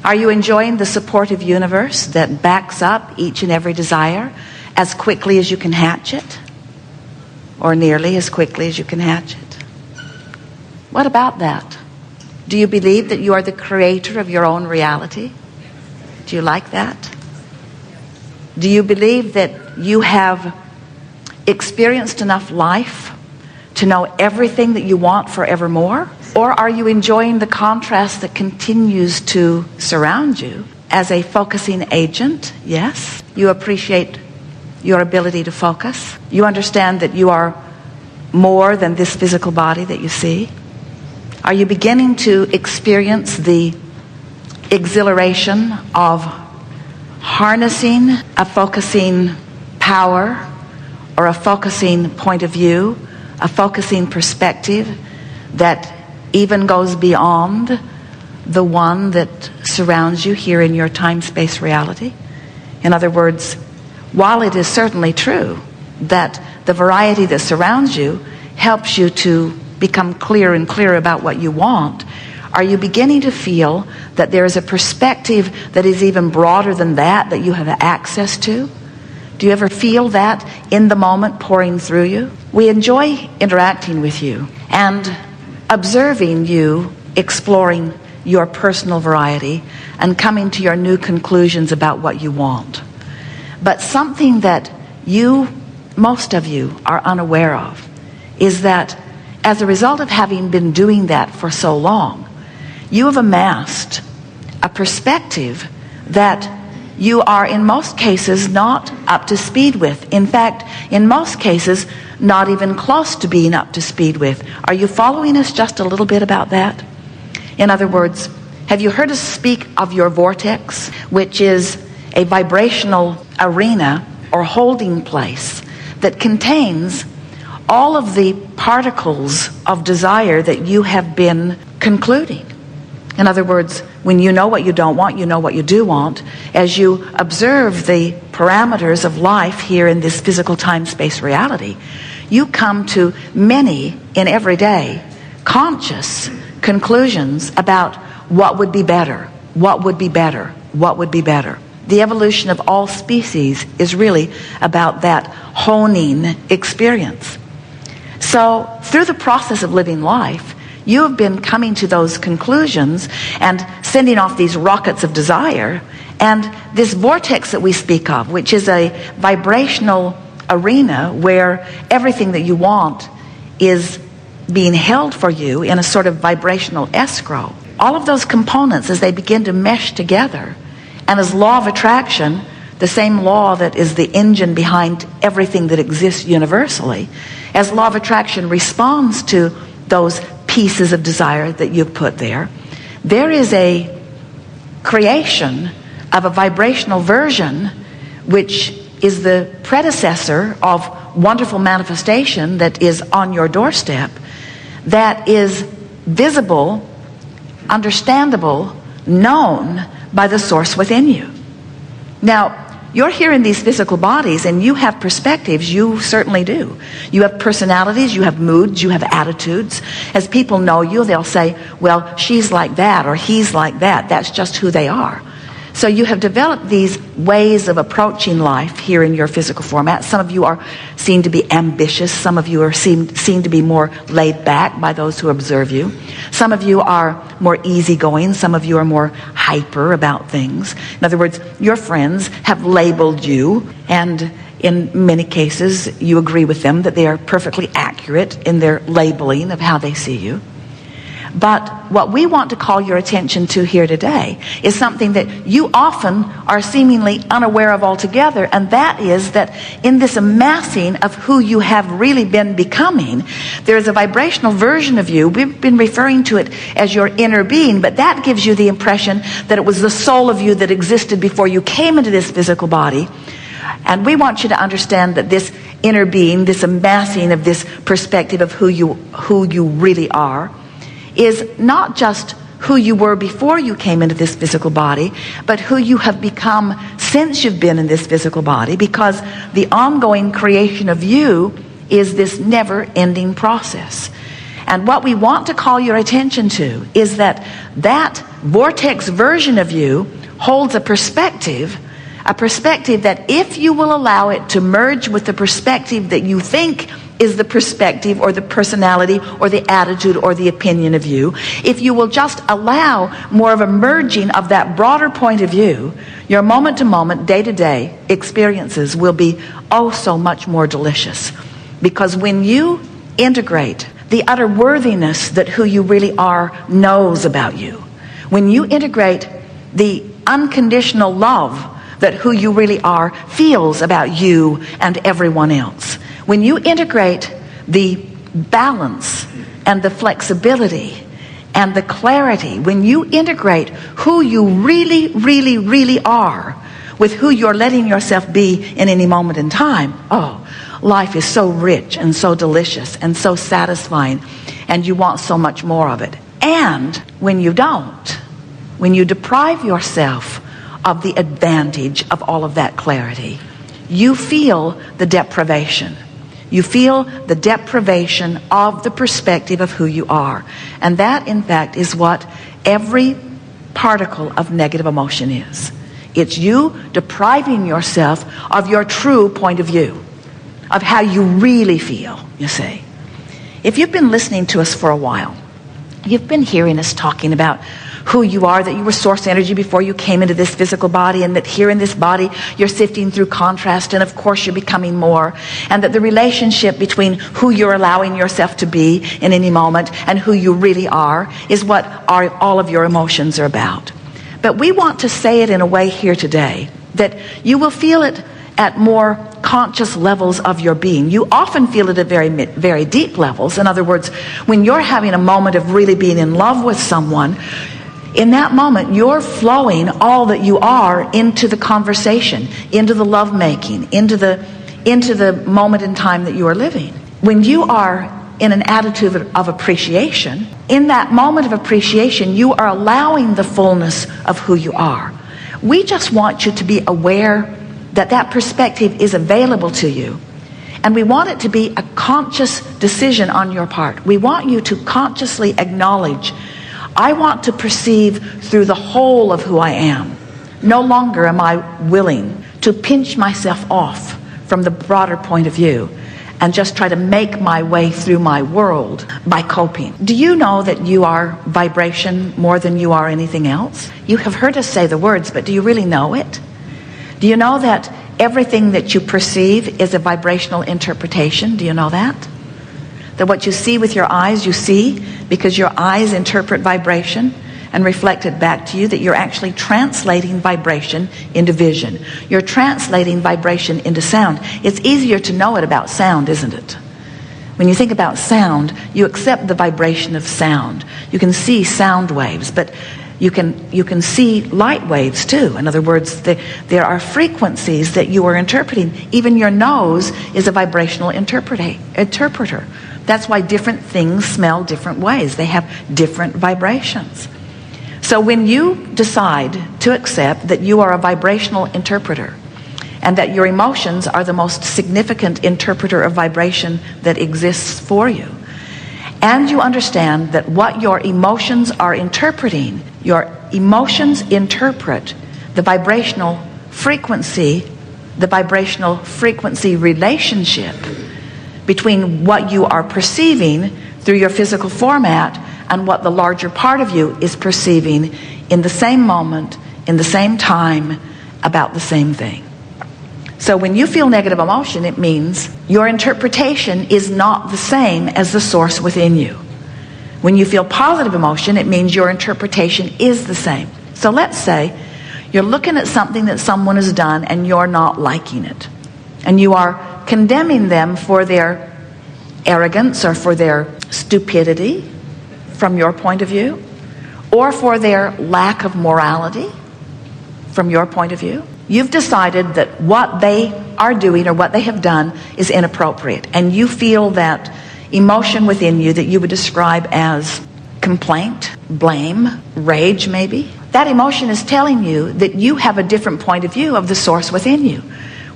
Are you enjoying the supportive universe that backs up each and every desire as quickly as you can hatch it? Or nearly as quickly as you can hatch it? What about that? Do you believe that you are the creator of your own reality? Do you like that? Do you believe that you have experienced enough life to know everything that you want forevermore? Or are you enjoying the contrast that continues to surround you as a focusing agent? Yes. You appreciate your ability to focus. You understand that you are more than this physical body that you see. Are you beginning to experience the exhilaration of harnessing a focusing power or a focusing point of view, a focusing perspective that even goes beyond the one that surrounds you here in your time-space reality? In other words, while it is certainly true that the variety that surrounds you helps you to become clearer and clearer about what you want, are you beginning to feel that there is a perspective that is even broader than that you have access to? Do you ever feel that in the moment pouring through you? We enjoy interacting with you and observing you exploring your personal variety and coming to your new conclusions about what you want. But something that most of you are unaware of is that as a result of having been doing that for so long, you have amassed a perspective that you are in most cases not up to speed with. In fact, in most cases, not even close to being up to speed with. Are you following us just a little bit about that? In other words, have you heard us speak of your vortex, which is a vibrational arena or holding place that contains all of the particles of desire that you have been concluding? In other words, when you know what you don't want, you know what you do want. As you observe the parameters of life here in this physical time-space reality, you come to many in every day conscious conclusions about what would be better, what would be better, what would be better. The evolution of all species is really about that honing experience. So through the process of living life, you have been coming to those conclusions and sending off these rockets of desire. And this vortex that we speak of, which is a vibrational arena where everything that you want is being held for you in a sort of vibrational escrow. All of those components, as they begin to mesh together, and as law of attraction, the same law that is the engine behind everything that exists universally, as law of attraction responds to those pieces of desire that you've put there, there is a creation of a vibrational version which is the predecessor of wonderful manifestation that is on your doorstep, that is visible, understandable, known by the source within you. Now, you're here in these physical bodies and you have perspectives. You certainly do. You have personalities, you have moods, you have attitudes. As people know you, they'll say, well, she's like that or he's like that. That's just who they are. So you have developed these ways of approaching life here in your physical format. Some of you are seen to be ambitious. Some of you are seen to be more laid back by those who observe you. Some of you are more easygoing. Some of you are more hyper about things. In other words, your friends have labeled you, and in many cases you agree with them that they are perfectly accurate in their labeling of how they see you. But what we want to call your attention to here today is something that you often are seemingly unaware of altogether, and that is that in this amassing of who you have really been becoming, there is a vibrational version of you. We've been referring to it as your inner being, but that gives you the impression that it was the soul of you that existed before you came into this physical body. And we want you to understand that this inner being, this amassing of this perspective of who you really are, is not just who you were before you came into this physical body, but who you have become since you've been in this physical body, because the ongoing creation of you is this never-ending process. And what we want to call your attention to is that that vortex version of you holds a perspective that if you will allow it to merge with the perspective that you think is the perspective or the personality or the attitude or the opinion of you, if you will just allow more of a merging of that broader point of view, your moment-to-moment, day-to-day experiences will be oh so much more delicious. Because when you integrate the utter worthiness that who you really are knows about you, when you integrate the unconditional love that who you really are feels about you and everyone else, when you integrate the balance and the flexibility and the clarity, when you integrate who you really, really, really are with who you're letting yourself be in any moment in time, oh, life is so rich and so delicious and so satisfying, and you want so much more of it. And when you don't, when you deprive yourself of the advantage of all of that clarity, you feel the deprivation. You feel the deprivation of the perspective of who you are. And that, in fact, is what every particle of negative emotion is. It's you depriving yourself of your true point of view, of how you really feel, you see. If you've been listening to us for a while, you've been hearing us talking about who you are, that you were source energy before you came into this physical body, and that here in this body you're sifting through contrast, and of course you're becoming more, and that the relationship between who you're allowing yourself to be in any moment and who you really are is what all of your emotions are about. But we want to say it in a way here today that you will feel it at more conscious levels of your being. You often feel it at very, very deep levels. In other words, when you're having a moment of really being in love with someone, in that moment, you're flowing all that you are into the conversation, into the lovemaking, into the moment in time that you are living. When you are in an attitude of appreciation, in that moment of appreciation, you are allowing the fullness of who you are. We just want you to be aware that that perspective is available to you. And we want it to be a conscious decision on your part. We want you to consciously acknowledge, I want to perceive through the whole of who I am. No longer am I willing to pinch myself off from the broader point of view and just try to make my way through my world by coping. Do you know that you are vibration more than you are anything else? You have heard us say the words, but do you really know it? Do you know that everything that you perceive is a vibrational interpretation? Do you know that? That what you see with your eyes, you see because your eyes interpret vibration and reflect it back to you, that you're actually translating vibration into vision. You're translating vibration into sound. It's easier to know it about sound, isn't it? When you think about sound, you accept the vibration of sound. You can see sound waves, but you can see light waves too. In other words, there are frequencies that you are interpreting. Even your nose is a vibrational interpreter. That's why different things smell different ways. They have different vibrations. So when you decide to accept that you are a vibrational interpreter and that your emotions are the most significant interpreter of vibration that exists for you, and you understand that what your emotions are interpreting, your emotions interpret the vibrational frequency relationship between what you are perceiving through your physical format and what the larger part of you is perceiving in the same moment, in the same time, about the same thing. So when you feel negative emotion, it means your interpretation is not the same as the source within you. When you feel positive emotion, it means your interpretation is the same. So let's say you're looking at something that someone has done and you're not liking it. And you are condemning them for their arrogance or for their stupidity from your point of view, or for their lack of morality from your point of view. You've decided that what they are doing or what they have done is inappropriate, and you feel that emotion within you that you would describe as complaint, blame, rage maybe. That emotion is telling you that you have a different point of view of the source within you.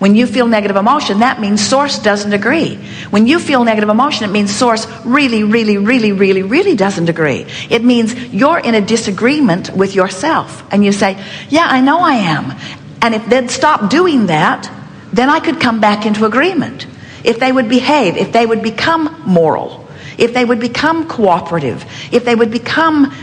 When you feel negative emotion, that means source doesn't agree. When you feel negative emotion, it means source really, really, really, really, really doesn't agree. It means you're in a disagreement with yourself. And you say, yeah, I know I am. And if they'd stop doing that, then I could come back into agreement. If they would behave, if they would become moral, if they would become cooperative, if they would become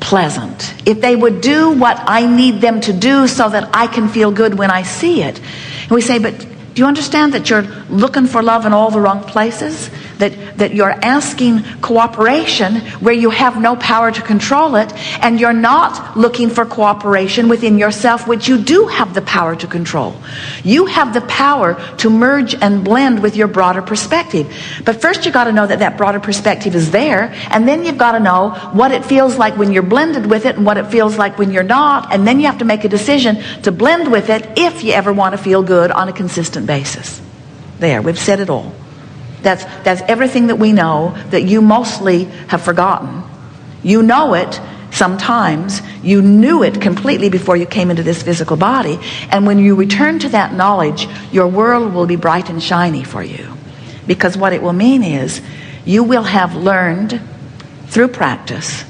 pleasant, if they would do what I need them to do so that I can feel good when I see it. And we say, but do you understand that you're looking for love in all the wrong places? That you're asking cooperation where you have no power to control it, and you're not looking for cooperation within yourself, which you do have the power to control. You have the power to merge and blend with your broader perspective. But first you got to know that that broader perspective is there, and then you've got to know what it feels like when you're blended with it and what it feels like when you're not, and then you have to make a decision to blend with it if you ever want to feel good on a consistent basis. There, we've said it all. That's everything that we know that you mostly have forgotten. You know it sometimes. You knew it completely before you came into this physical body. And when you return to that knowledge, your world will be bright and shiny for you. Because what it will mean is you will have learned through practice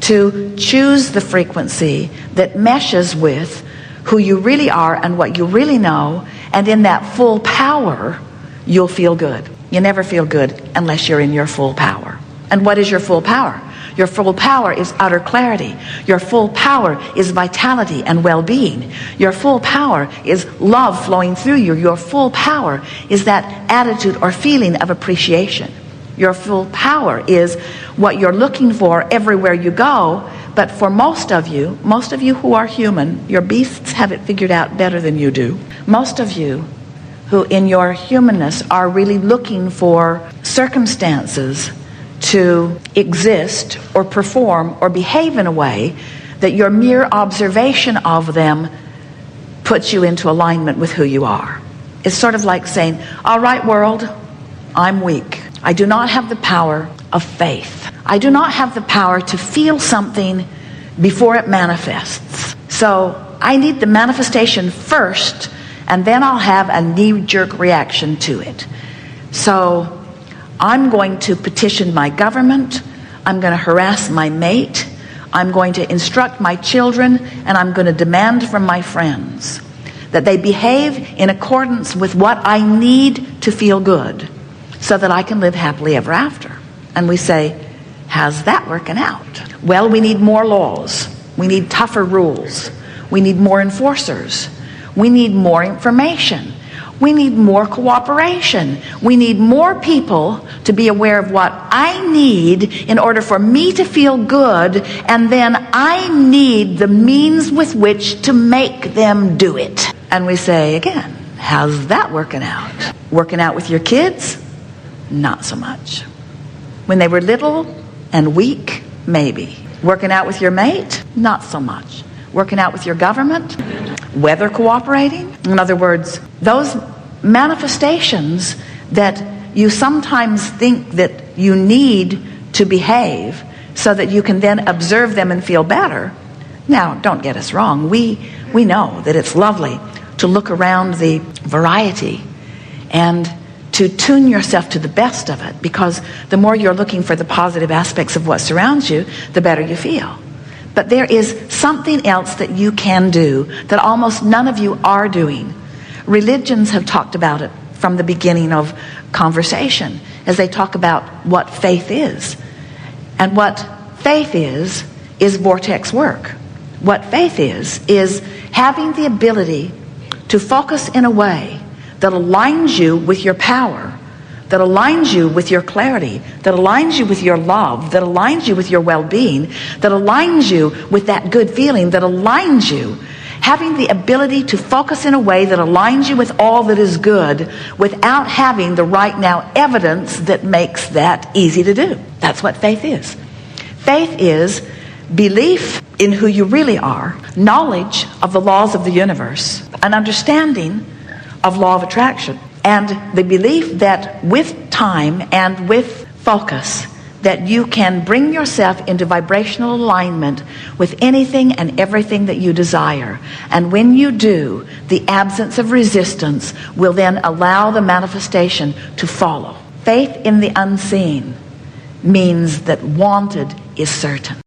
to choose the frequency that meshes with who you really are and what you really know. And in that full power, you'll feel good. You never feel good unless you're in your full power. And what is your full power? Your full power is utter clarity. Your full power is vitality and well-being. Your full power is love flowing through you. Your full power is that attitude or feeling of appreciation. Your full power is what you're looking for everywhere you go. But for most of you who are human, your beasts have it figured out better than you do. Most of you who in your humanness are really looking for circumstances to exist or perform or behave in a way that your mere observation of them puts you into alignment with who you are. It's sort of like saying, all right, world, I'm weak. I do not have the power of faith. I do not have the power to feel something before it manifests. So I need the manifestation first, and then I'll have a knee-jerk reaction to it. So I'm going to petition my government, I'm going to harass my mate, I'm going to instruct my children, and I'm going to demand from my friends that they behave in accordance with what I need to feel good so that I can live happily ever after. And we say, how's that working out? Well, we need more laws. We need tougher rules. We need more enforcers. We need more information. We need more cooperation. We need more people to be aware of what I need in order for me to feel good, and then I need the means with which to make them do it. And we say again, how's that working out? Working out with your kids? Not so much. When they were little and weak, maybe. Working out with your mate? Not so much. Working out with your government? Weather cooperating? In other words, those manifestations that you sometimes think that you need to behave so that you can then observe them and feel better. Now, don't get us wrong. We know that it's lovely to look around the variety and to tune yourself to the best of it, because the more you're looking for the positive aspects of what surrounds you, the better you feel. But there is something else that you can do that almost none of you are doing. Religions have talked about it from the beginning of conversation as they talk about what faith is. And what faith is vortex work. What faith is having the ability to focus in a way that aligns you with your power, that aligns you with your clarity, that aligns you with your love, that aligns you with your well-being, that aligns you with that good feeling, that aligns you. Having the ability to focus in a way that aligns you with all that is good without having the right now evidence that makes that easy to do. That's what faith is. Faith is belief in who you really are, knowledge of the laws of the universe, an understanding of law of attraction, and the belief that with time and with focus, that you can bring yourself into vibrational alignment with anything and everything that you desire. And when you do, the absence of resistance will then allow the manifestation to follow. Faith in the unseen means that wanted is certain.